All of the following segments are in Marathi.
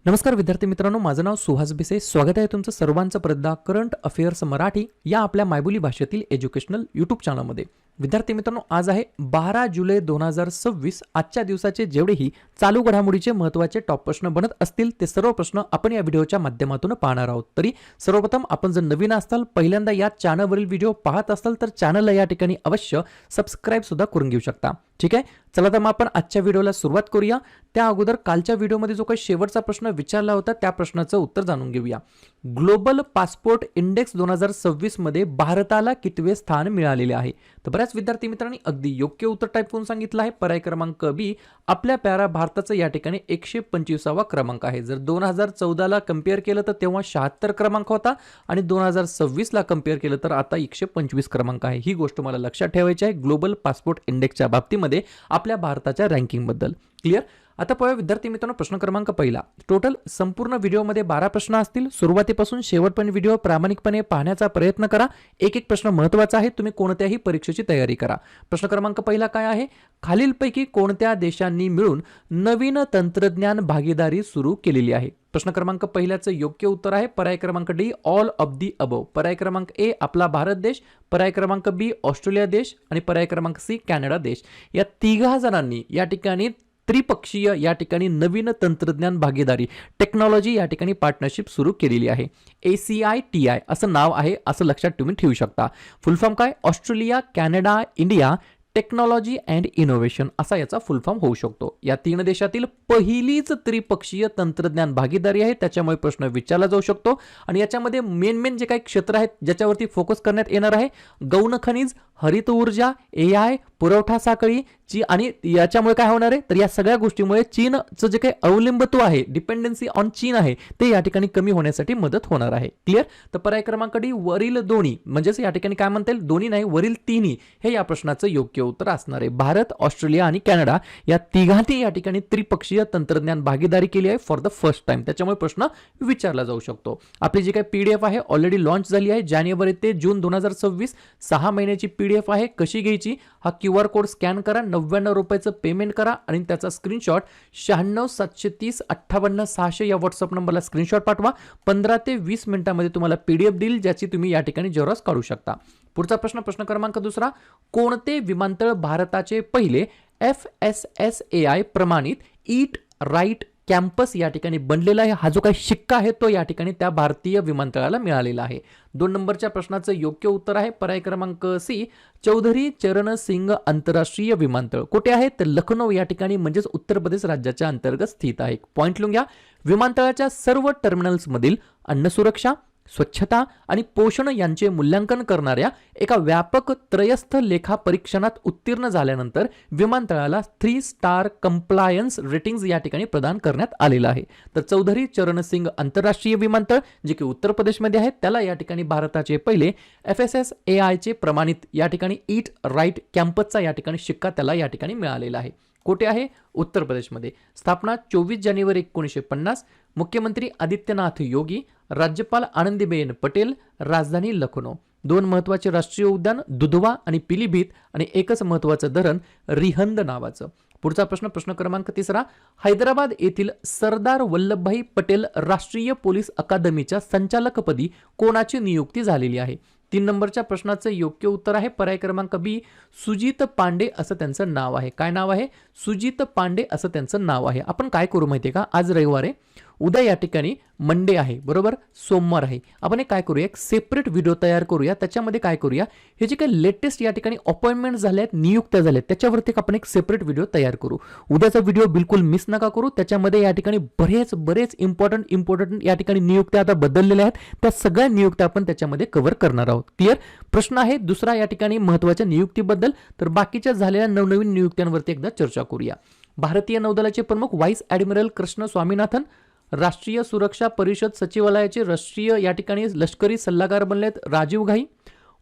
नमस्कार विद्यार्थी मित्रांनो, माझं नाव सुहास भिसे. स्वागत आहे तुमचं सर्वांचं प्रदा करंट अफेअर्स मराठी या आपल्या मायबोली भाषेतील एज्युकेशनल यूट्यूब चॅनलमध्ये. विद्यार्थी मित्रांनो, आज आहे 12 जुलै 2026. आजच्या दिवसाचे जेवढेही चालू घडामोडीचे महत्त्वाचे टॉप प्रश्न बनत असतील ते सर्व प्रश्न आपण या व्हिडिओच्या माध्यमातून पाहणार आहोत. तरी सर्वप्रथम आपण जर नवीन असाल, पहिल्यांदा या चॅनलवरील व्हिडिओ पाहत असाल तर चॅनलला या ठिकाणी अवश्य सबस्क्राईब सुद्धा करून घेऊ शकता. ठीक आहे, चला तर मग आपण आजच्या व्हिडिओला सुरुवात करूया. त्या अगोदर कालच्या व्हिडिओमध्ये जो काही शेवटचा प्रश्न विचारला होता त्या प्रश्नाचं उत्तर जाणून घेऊया. ग्लोबल पासपोर्ट इंडेक्स 2026 मध्ये भारताला कितवे स्थान मिळालेले आहे? तर बऱ्याच विद्यार्थी मित्रांनी अगदी योग्य उत्तर टाईप करून सांगितलं आहे. पर्याय क्रमांक बी, आपल्या प्यारा भारताचं या ठिकाणी 125वा क्रमांक आहे. जर 2014 ला कम्पेअर केलं तर तेव्हा 76 क्रमांक होता आणि 2026 ला कम्पेअर केलं तर आता 125 क्रमांक आहे. ही गोष्ट मला लक्षात ठेवायची आहे ग्लोबल पासपोर्ट इंडेक्सच्या बाबतीमध्ये आपल्या भारताच्या रँकिंग बद्दल. क्लिअर? आता पाहूया विद्यार्थी मित्रांनो, प्रश्न क्रमांक पहिला. टोटल संपूर्ण व्हिडिओमध्ये 12 प्रश्न असतील. सुरुवातीपासून शेवटपर्यंत व्हिडिओ प्रामाणिकपणे पाहण्याचा प्रयत्न करा. एक एक प्रश्न महत्त्वाचा आहे. तुम्ही कोणत्याही परीक्षेची तयारी करा. प्रश्न क्रमांक पहिला काय आहे? खालीलपैकी कोणत्या देशांनी मिळून नवीन तंत्रज्ञान भागीदारी सुरू केलेली आहे? प्रश्न क्रमांक पहिल्याचं योग्य उत्तर आहे पर्याय क्रमांक D, all of the above. पर्याय क्रमांक ए आपला भारत देश, पर्याय क्रमांक बी ऑस्ट्रेलिया देश आणि पर्याय क्रमांक सी कॅनडा देश. या तिघा जणांनी या ठिकाणी त्रिपक्षीय या ठिकाणी नवीन तंत्रज्ञान भागीदारी टेक्नॉलॉजी या ठिकाणी पार्टनरशिप सुरू केलेली आहे. ACITI असं नाव आहे, असं लक्षात तुम्ही ठेवू शकता. फुल फॉर्म काय? Australia, Canada, India technology and innovation असा याचा फुल फॉर्म होऊ शकतो. या तीन देशातील पहिलीच त्रिपक्षीय तंत्रज्ञान भागीदारी आहे. त्याच्यामुळे प्रश्न विचारला जाऊ शकतो आणि याच्यामध्ये मेन जे काही क्षेत्र आहेत ज्याच्यावरती फोकस करण्यात येणार आहे, गौण खनिज, हरित ऊर्जा, AI, पुरवठा साखळी आणि याच्यामुळे काय होणार आहे तर या सगळ्या गोष्टीमुळे चीनचं जे काही अवलंबित्व आहे, डिपेंडन्सी ऑन चीन आहे, ते या ठिकाणी कमी होण्यासाठी मदत होणार आहे. क्लिअर? तर पर्याय क्रमांक डी, वरील दोन्ही, म्हणजेच या ठिकाणी काय म्हणता येईल, दोन्ही नाही वरील तिन्ही हे या प्रश्नाचं योग्य उत्तर असणार आहे. भारत, ऑस्ट्रेलिया आणि कॅनडा या तिघांनी या ठिकाणी त्रिपक्षीय तंत्रज्ञान भागीदारी केली आहे फॉर द फर्स्ट टाइम. त्याच्यामुळे प्रश्न विचारला जाऊ शकतो. आपली जी काही PDF आहे ऑलरेडी लॉन्च झाली आहे. जानेवारी ते जून 2026 6 महिन्याची PDF आहे. कशी घ्यायची? हा QR कोड स्कॅन करा, 99 रुपयाचं पेमेंट करा आणि त्याचा स्क्रीनशॉट 96730586 या व्हॉट्सअप नंबरला स्क्रीनशॉट पाठवा. 15 ते 20 मिनिटांमध्ये तुम्हाला PDF देईल ज्याची तुम्ही या ठिकाणी जेरॉक्स काढू शकता. पुढचा प्रश्न, प्रश्न क्रमांक दुसरा. कोणते विमानतळ भारताचे पहिले FSSAI प्रमाणित ईट राईट कॅम्पस या ठिकाणी बनलेला आहे? हा जो काही शिक्का आहे तो या ठिकाणी त्या भारतीय विमानतळाला मिळालेला आहे. 2 नंबरच्या प्रश्नाचं योग्य उत्तर आहे पर्याय क्रमांक सी, चौधरी चरण सिंग आंतरराष्ट्रीय विमानतळ. कुठे आहे? तर लखनौ या ठिकाणी म्हणजेच उत्तर प्रदेश राज्याच्या अंतर्गत स्थित आहे. पॉइंट लिहून घ्या. विमानतळाच्या सर्व टर्मिनल्समधील अन्न सुरक्षा, स्वच्छता आणि पोषण यांचे मूल्यांकन करणाऱ्या एका व्यापक त्रयस्थ लेखा परीक्षणात उत्तीर्ण झाल्यानंतर विमानतळाला 3 स्टार कंप्लायन्स रेटिंग्स या ठिकाणी प्रदान करण्यात आलेला आहे. तर चौधरी चरण सिंग आंतरराष्ट्रीय विमानतळ जे की उत्तर प्रदेशमध्ये आहे त्याला या ठिकाणी भारताचे पहिले FSSAI चे प्रमाणित या ठिकाणी ईट राईट कॅम्पसचा या ठिकाणी शिक्का त्याला या ठिकाणी मिळालेला आहे. कुठे आहे? उत्तर प्रदेशमध्ये. स्थापना 24 जानेवारी 1950. मुख्यमंत्री आदित्यनाथ योगी, राज्यपाल आनंदीबेन पटेल, राजधानी लखनौ. 2 महत्त्वाचे राष्ट्रीय उद्यान दुधवा आणि पिलीभीत आणि एकच महत्त्वाचं धरण रिहंद नावाचं. पुढचा प्रश्न, प्रश्न क्रमांक तिसरा. हैदराबाद येथील सरदार वल्लभभाई पटेल राष्ट्रीय पोलीस अकादमीच्या संचालकपदी कोणाची नियुक्ती झालेली आहे? 3 नंबरच्या प्रश्नाचं योग्य उत्तर आहे पर्याय क्रमांक बी, सुजित पांडे असं त्यांचं नाव आहे. काय नाव आहे? सुजित पांडे असं त्यांचं नाव आहे. आपण काय करू माहितीये का, आज रविवार आहे, उद्या या ठिकाणी मंडे आहे, बरोबर, सोमवार आहे. आपण काय करूया, एक सेपरेट व्हिडिओ तयार करूया. त्याच्यामध्ये काय करूया, हे जे काही लेटेस्ट या ठिकाणी अपॉइंटमेंट झाले आहेत, नियुक्त्या झाल्या आहेत, त्याच्यावरती आपण एक सेपरेट व्हिडिओ तयार करू. उद्याचा व्हिडिओ बिलकुल मिस नका करू. त्याच्यामध्ये या ठिकाणी बरेच इम्पॉर्टंट या ठिकाणी नियुक्त्या आता बदललेल्या आहेत. त्या सगळ्या नियुक्त्या आपण त्याच्यामध्ये कव्हर करणार आहोत. क्लिअर? प्रश्न आहे दुसरा या ठिकाणी महत्त्वाच्या नियुक्तीबद्दल. तर बाकीच्या झालेल्या नवनवीन नियुक्त्यांवरती एकदा चर्चा करूया. भारतीय नौदलाचे प्रमुख व्हाईस ॲडमिरल कृष्ण स्वामीनाथन, राष्ट्रीय सुरक्षा परिषद सचिवालयाचे राष्ट्रीय या ठिकाणी लष्करी सल्लागार बनलेत राजीव घाई.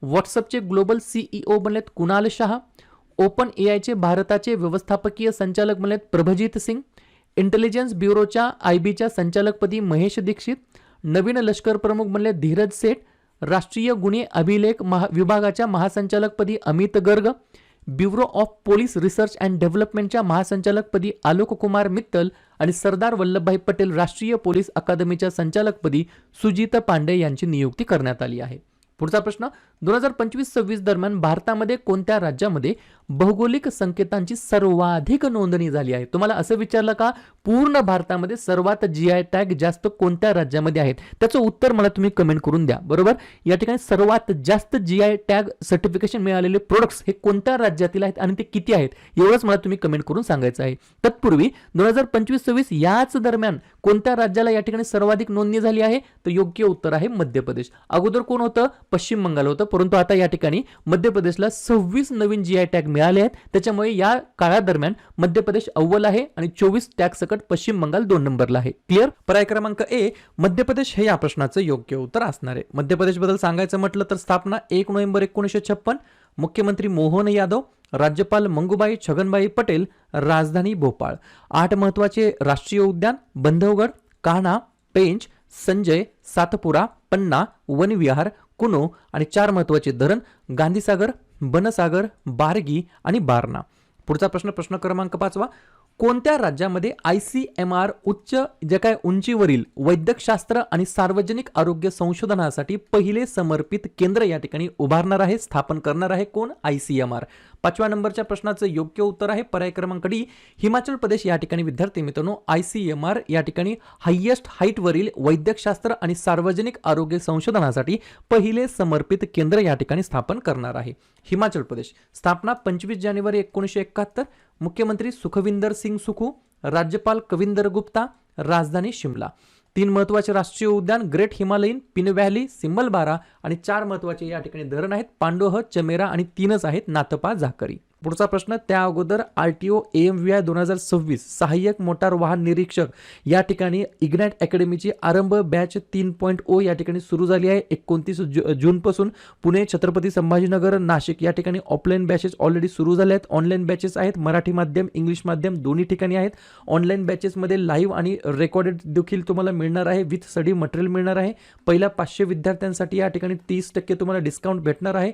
व्हॉट्सअपचे ग्लोबल CEO बनलेत कुणाल शहा. ओपन AIचे भारताचे व्यवस्थापकीय संचालक बनलेत प्रभजित सिंग. इंटेलिजन्स ब्युरोच्या IBच्या संचालकपदी महेश दीक्षित. नवीन लष्कर प्रमुख बनले धीरज सेठ. राष्ट्रीय गुन्हे अभिलेख विभागाच्या महासंचालकपदी Amit Garg. Bureau of police research and डेव्हलपमेंटच्या महासंचालकपदी आलोक कुमार मित्तल आणि सरदार वल्लभभाई पटेल राष्ट्रीय पोलीस अकादमीच्या संचालकपदी सुजित पांडे यांची नियुक्ती करण्यात आली आहे. पुढचा प्रश्न, 2025-26 दरम्यान भारतामध्ये कोणत्या राज्यामध्ये भौगोलिक संकेतांची सर्वाधिक नोंदणी झाली आहे? तुम्हाला असं विचारलं का पूर्ण भारतामध्ये सर्वात GI टॅग जास्त कोणत्या राज्यामध्ये आहेत? त्याचं उत्तर मला तुम्ही कमेंट करून द्या. बरोबर, या ठिकाणी सर्वात जास्त GI टॅग सर्टिफिकेशन मिळालेले प्रोडक्ट्स हे कोणत्या राज्यातील आहेत आणि ते किती आहेत एवढंच मला तुम्ही कमेंट करून सांगायचं आहे. तत्पूर्वी 2025-26 याच दरम्यान कोणत्या राज्याला या ठिकाणी सर्वाधिक नोंदणी झाली आहे? तर योग्य उत्तर आहे मध्य प्रदेश. अगोदर कोण होतं? पश्चिम बंगाल होतं, परंतु आता या ठिकाणी मध्य प्रदेशला 26 नवीन GI टॅग मिळाले आहेत. त्याच्यामुळे या काळादरम्यान मध्य प्रदेश अव्वल आहे आणि 24 टॅग सकट पश्चिम बंगाल 2 नंबरला आहे. क्लिअर? पर्याय क्रमांक ए मध्य प्रदेश हे या प्रश्नाचं योग्य उत्तर असणार आहे. मध्य प्रदेश बद्दल सांगायचं म्हटलं तर स्थापना 1 नोव्हेंबर 1956, मुख्यमंत्री मोहन यादव, राज्यपाल मंगूबाई छगनभाई पटेल, राजधानी भोपाळ. 8 महत्वाचे राष्ट्रीय उद्यान: बंधवगड, कान्हा, पेंच, संजय, सातपुरा, पन्ना, वनविहार, कुनो आणि 4 महत्वाचे धरण: गांधीसागर, बनसागर, बारगी आणि बारणा. पुढचा प्रश्न, प्रश्न क्रमांक 5. कोणत्या राज्यामध्ये ICMR उच्च जे काय उंचीवरील वैद्यकशास्त्र आणि सार्वजनिक आरोग्य संशोधनासाठी पहिले समर्पित केंद्र या ठिकाणी उभारणार आहे, स्थापन करणार आहे? कोण? ICMR. 5व्या नंबरच्या प्रश्नाचं योग्य उत्तर आहे पर्याय क्रमांक डी, हिमाचल प्रदेश. या ठिकाणी विद्यार्थी मित्रांनो ICMR या ठिकाणी हायएस्ट हाईटवरील वैद्यकशास्त्र आणि सार्वजनिक आरोग्य संशोधनासाठी पहिले समर्पित केंद्र या ठिकाणी स्थापन करणार आहे. हिमाचल प्रदेश. स्थापना 25 जानेवारी 1971, मुख्यमंत्री सुखविंदर सिंग सुखू, राज्यपाल कविंदर गुप्ता, राजधानी शिमला. 3 महत्वाचे राष्ट्रीय उद्यान: ग्रेट हिमालयन, पिन व्हॅली, सिमलबारा आणि 4 महत्वाचे या ठिकाणी धरण आहेत: पांडोह, चमेरा आणि 3च आहेत नाथपा झाकरी. पुढचा प्रश्न, त्या अगोदर RTO AMVI 2026 सहाय्यक मोटार वाहन निरीक्षक या ठिकाणी इग्नाइट अकॅडमीची आरंभ बॅच 3.0 या ठिकाणी सुरू झाली आहे. 29 जून पासून पुणे, छत्रपती संभाजीनगर, नाशिक या ठिकाणी ऑफलाईन बॅचेस ऑलरेडी सुरू झाले आहेत. ऑनलाईन बॅचेस आहेत, मराठी माध्यम, इंग्लिश माध्यम दोन्ही ठिकाणी आहेत. ऑनलाईन बॅचेसमध्ये लाईव्ह आणि रेकॉर्डेड देखील तुम्हाला मिळणार आहे, विथ स्टडी मटेरियल मिळणार आहे. पहिल्या 500 विद्यार्थ्यांसाठी या ठिकाणी 30% तुम्हाला डिस्काउंट भेटणार आहे.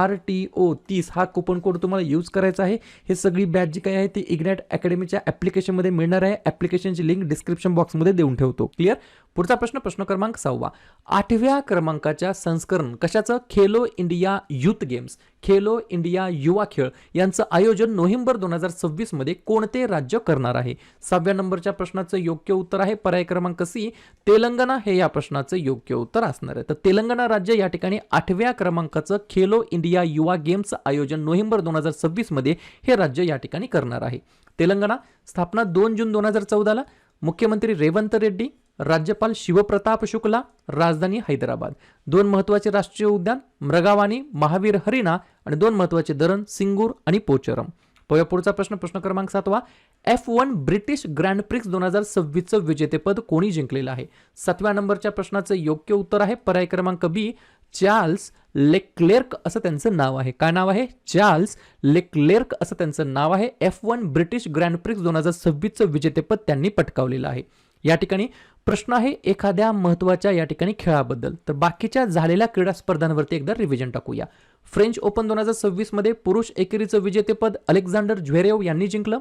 RTO 30 हा कुपन कोड तुम्हाला यूज करायचं आहे. हे सगळी बॅच जी काही आहे ती इग्नाइट अकॅडमीच्या ॲप्लिकेशनमध्ये मिळणार आहे. ॲप्लिकेशनची लिंक डिस्क्रिप्शन बॉक्समध्ये देऊन ठेवतो. क्लिअर? पुढचा प्रश्न, प्रश्न क्रमांक 6. 8व्या क्रमांकाच्या संस्करण कशाचं? Khelo India youth games, Khelo India युवा खेळ यांचं आयोजन नोव्हेंबर 2026 मध्ये कोणते राज्य करणार आहे? 6व्या नंबरच्या प्रश्नाचं योग्य उत्तर आहे पर्याय क्रमांक सी, तेलंगणा हे या प्रश्नाचं योग्य उत्तर असणार आहे. तर तेलंगणा राज्य या ठिकाणी 8व्या क्रमांकाचं खेलो इंडिया युवा गेम्सचं आयोजन नोव्हेंबर 2026 मध्ये हे राज्य या ठिकाणी करणार आहे. तेलंगणा. स्थापना 2 जून 2014, मुख्यमंत्री रेवंत रेड्डी, राज्यपाल शिवप्रताप शुक्ला, राजधानी हैदराबाद. 2 महत्वाचे राष्ट्रीय उद्यान: मृगावानी, महावीर हरिणा आणि 2 महत्वाचे धरण: सिंगूर आणि पोचरम. पुढचा प्रश्न, प्रश्न क्रमांक 7. F1 ब्रिटिश ग्रँड प्रिक्स 2026चं विजेतेपद कोणी जिंकलेलं आहे? 7व्या नंबरच्या प्रश्नाचं योग्य उत्तर आहे पर्याय क्रमांक बी, चार्ल्स लेक्लेर्क असं त्यांचं नाव आहे. काय नाव आहे? चार्ल्स लेक्लेर्क असं त्यांचं नाव आहे. F1 ब्रिटिश ग्रँड प्रिक्स 2026चं विजेतेपद त्यांनी पटकावलेलं आहे. या ठिकाणी प्रश्न आहे एखाद्या महत्वाच्या या ठिकाणी खेळाबद्दल. तर बाकीच्या झालेल्या क्रीडा स्पर्धांवरती एकदा रिव्हिजन टाकूया. फ्रेंच ओपन 2026 मध्ये पुरुष एकेरीचं विजेतेपद अलेक्झांडर झ्वेरेव यांनी जिंकलं.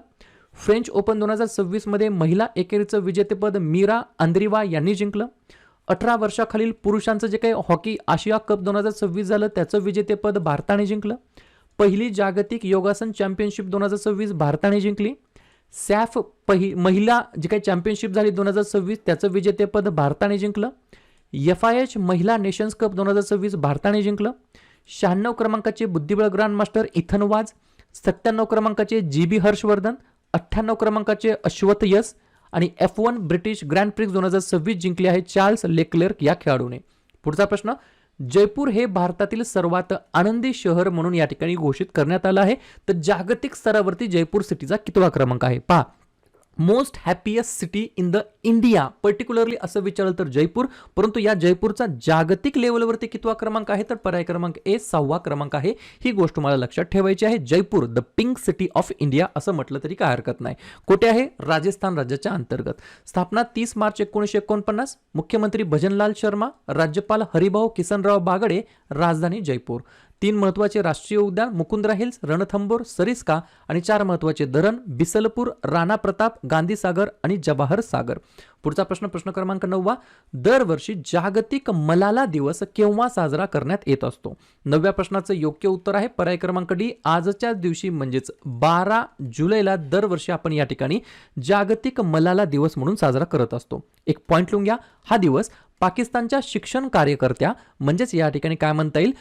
फ्रेंच ओपन 2026 मध्ये महिला एकेरीचं विजेतेपद मीरा अंद्रीवा यांनी जिंकलं. 18 वर्षाखालील पुरुषांचं जे काही हॉकी आशिया कप 2026 झालं त्याचं विजेतेपद भारताने जिंकलं. पहिली जागतिक योगासन चॅम्पियनशिप 2026 भारताने जिंकली. सॅफ महिला जी काही चॅम्पियनशिप झाली 2026 त्याचं विजेतेपद भारताने जिंकलं. FIH महिला नेशन्स कप 2026 भारताने जिंकलं. 96 क्रमांकाचे बुद्धिबळ ग्रँड मास्टर इथन वाज, 97 क्रमांकाचे GB हर्षवर्धन, 98 क्रमांकाचे अश्वथ यस आणि F1 ब्रिटिश ग्रँड प्रिक्स 2026 जिंकले आहे चार्ल्स लेक्लेर्क या खेळाडूने. पुढचा प्रश्न, जयपूर हे भारतातील सर्वात आनंदी शहर म्हणून या ठिकाणी घोषित करण्यात आलं आहे. तर जागतिक स्तरावरती जयपूर सिटीचा कितवा क्रमांक आहे? पहा, most happiest city in the India particularly असं विचारलं तर जयपूर, परंतु या जयपूरचा जागतिक लेवलवरती कितवा क्रमांक आहे? तर पर्याय क्रमांक ए 6वा क्रमांक आहे. ही गोष्ट मला लक्षात ठेवायची आहे. Jaipur the pink city of India असं म्हटलं तरी काय हरकत नाही. कुठे आहे? राजस्थान राज्याच्या अंतर्गत. स्थापना 30 मार्च 1949, मुख्यमंत्री भजनलाल शर्मा, राज्यपाल हरिभाऊ किसनराव बागडे, राजधानी जयपूर. 3 महत्त्वाचे राष्ट्रीय उद्यान मुकुंद्रा हिल्स, रणथंबोर, सरिस्का आणि 4 महत्त्वाचे धरण बिसलपूर, राणा प्रताप, गांधी सागर आणि जवाहर सागर. पुढचा प्रश्न क्रमांक 9. दरवर्षी जागतिक मलाला दिवस केव्हा साजरा करण्यात येत असतो? 9व्या प्रश्नाचं योग्य उत्तर आहे पर्याय क्रमांक डी, आजच्याच दिवशी म्हणजेच 12 जुलैला दरवर्षी आपण या ठिकाणी जागतिक मलाला दिवस म्हणून साजरा करत असतो. एक पॉइंट लिहून घ्या. हा दिवस पाकिस्तानच्या शिक्षण कार्यकर्त्या म्हणजेच या ठिकाणी काय म्हणता येईल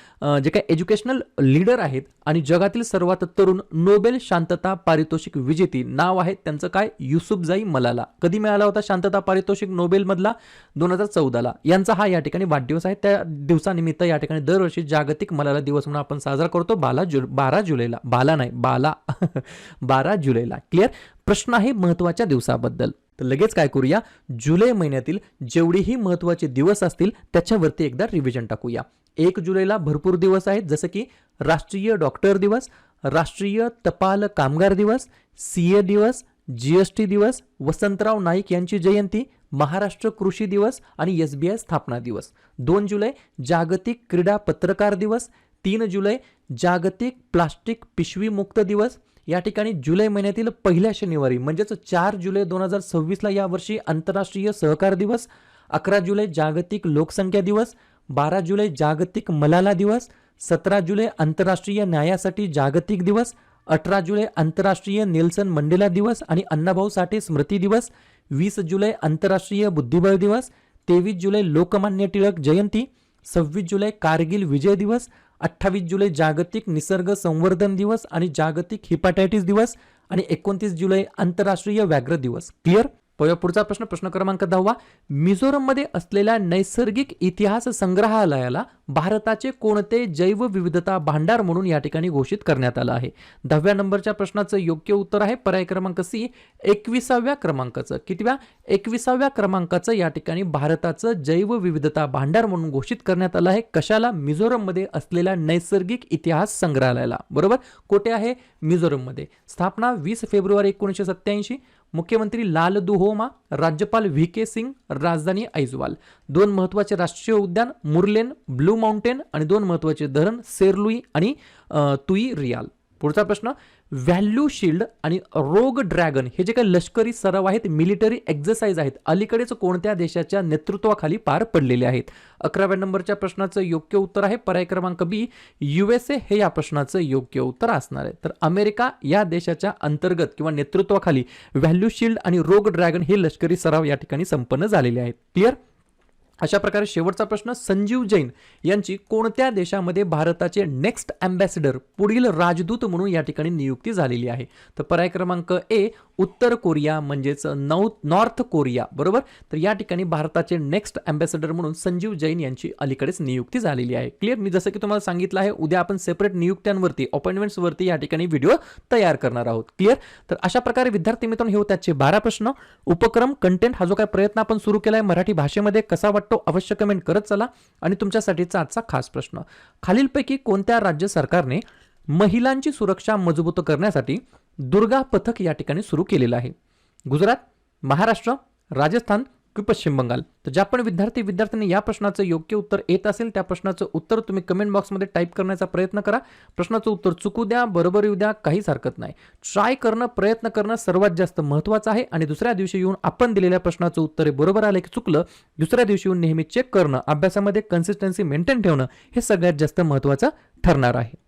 जे काही एज्युकेशनल लीडर आहेत आणि जगातील सर्वात तरुण नोबेल शांतता पारितोषिक विजेती नाव आहे त्यांचं काय, युसुफजाई मलाला. कधी मिळाला होता शांतता पारितोषिक नोबेल मधला? 2014ला. यांचा हा या ठिकाणी वाढदिवस आहे. त्या दिवसानिमित्त या ठिकाणी दरवर्षी जागतिक मलाला दिवस म्हणून आपण साजरा करतो 12 जुलैला. 12 जुलैला. क्लिअर. प्रश्न आहे महत्त्वाच्या दिवसाबद्दल. तर लगेच काय करूया, जुलै महिन्यातील जेवढेही महत्त्वाचे दिवस असतील त्याच्यावरती एकदा रिव्हिजन टाकूया. 1 जुलैला भरपूर दिवस आहेत जसं की राष्ट्रीय डॉक्टर दिवस, राष्ट्रीय टपाल कामगार दिवस, सीए दिवस, जीएसटी दिवस, वसंतराव नाईक यांची जयंती, महाराष्ट्र कृषी दिवस आणि एसबीआय स्थापना दिवस. 2 जुलै जागतिक क्रीडा पत्रकार दिवस, 3 जुलै जागतिक प्लास्टिक पिशवी मुक्त दिवस. या ठिकाणी जुलै महिन्यातील पहिल्या शनिवारी म्हणजेच 4 जुलै 2026ला यावर्षी आंतरराष्ट्रीय सहकार दिवस, 11 जुलै जागतिक लोकसंख्या दिवस, 12 जुलै जागतिक मलाला दिवस, 17 जुलै आंतरराष्ट्रीय न्यायासाठी जागतिक दिवस, 18 जुलै आंतरराष्ट्रीय नेल्सन मंडेला दिवस आणि अण्णाभाऊ साठे स्मृती दिवस, 20 जुलै आंतरराष्ट्रीय बुद्धिबळ दिवस, 23 जुलै लोकमान्य टिळक जयंती, 26 जुलै कारगिल विजय दिवस, 28 जुलै जागतिक निसर्ग संवर्धन दिवस आणि जागतिक हिपॅटायटिस दिवस आणि 29 जुलै आंतरराष्ट्रीय व्याघ्र दिवस. क्लिअर. पुढचा प्रश्न क्रमांक 10. मिझोरममध्ये असलेल्या नैसर्गिक इतिहास संग्रहालयाला भारताचे कोणते जैवविविधता भांडार म्हणून या ठिकाणी घोषित करण्यात आलं आहे? 10व्या नंबरच्या प्रश्नाचं योग्य उत्तर आहे पर्याय क्रमांक सी, 21व्या क्रमांकाचं. कितव्या? 21व्या क्रमांकाचं या ठिकाणी भारताचं जैवविविधता भांडार म्हणून घोषित करण्यात आलं आहे. कशाला? मिझोरममध्ये असलेल्या नैसर्गिक इतिहास संग्रहालयाला. बरोबर. कुठे आहे? मिझोरममध्ये. स्थापना 20 फेब्रुवारी 1987. मुख्यमंत्री लाल दुहोमा, राज्यपाल व्ही के सिंग, राजधानी ऐजवाल. 2 महत्त्वाचे राष्ट्रीय उद्यान मुरलेन, ब्लू माउंटेन आणि 2 महत्त्वाचे धरण सेरलुई आणि तुई रियाल. पुढचा प्रश्न, व्हॅल्यू शिल्ड आणि रोग ड्रॅगन हे जे काही लष्करी सराव आहेत, मिलिटरी एक्झरसाइज आहेत, अलीकडेच कोणत्या देशाच्या नेतृत्वाखाली पार पडलेले आहेत? 11व्या नंबरच्या प्रश्नाचं योग्य उत्तर आहे पर्याय क्रमांक बी, USA हे या प्रश्नाचं योग्य उत्तर असणार आहे. तर अमेरिका या देशाच्या अंतर्गत किंवा नेतृत्वाखाली व्हॅल्यू शिल्ड आणि रोग ड्रॅगन हे लष्करी सराव या ठिकाणी संपन्न झालेले आहेत. क्लिअर. अशा प्रकारे शेवटचा प्रश्न, संजीव जैन यांची कोणत्या देशामध्ये भारताचे नेक्स्ट अँबॅसेडर पुढील राजदूत म्हणून या ठिकाणी नियुक्ती झालेली आहे? तर पर्याय क्रमांक ए, उत्तर कोरिया म्हणजेच नॉर्थ कोरिया. बरोबर. तर या ठिकाणी भारताचे नेक्स्ट अँबॅसेडर म्हणून संजीव जैन यांची अलीकडेच नियुक्ती झालेली आहे. क्लिअर. मी जसं की तुम्हाला सांगितलं आहे, उद्या आपण सेपरेट नियुक्त्यांवरती अपॉइंटमेंट्सवरती या ठिकाणी व्हिडिओ तयार करणार आहोत. क्लिअर. तर अशा प्रकारे विद्यार्थी मित्रांनो हे त्याचे 12 प्रश्न. उपक्रम कंटेंट हा जो काही प्रयत्न आपण सुरू केलाय मराठी भाषेमध्ये कसा वाटतो अवश्य कमेंट करत चला. आणि तुमच्यासाठीचा आजचा खास प्रश्न, खालीलपैकी कोणत्या राज्य सरकारने महिलांची सुरक्षा मजबूत करण्यासाठी दुर्गा पथक या ठिकाणी सुरू केलेलं आहे? गुजरात, महाराष्ट्र, राजस्थान की पश्चिम बंगाल? तर ज्या पण विद्यार्थ्यांनी या प्रश्नाचं योग्य उत्तर येत असेल त्या प्रश्नाचं उत्तर तुम्ही कमेंट बॉक्समध्ये टाईप करण्याचा प्रयत्न करा. प्रश्नाचं उत्तर चुकू द्या, बरोबर येऊ द्या, काहीच हरकत नाही. ट्राय करणं, प्रयत्न करणं सर्वात जास्त महत्त्वाचं आहे. आणि दुसऱ्या दिवशी येऊन आपण दिलेल्या प्रश्नाचं उत्तर बरोबर आलं की चुकलं, दुसऱ्या दिवशी येऊन नेहमी चेक करणं, अभ्यासामध्ये कन्सिस्टन्सी मेंटेन ठेवणं हे सगळ्यात जास्त महत्त्वाचं ठरणार आहे.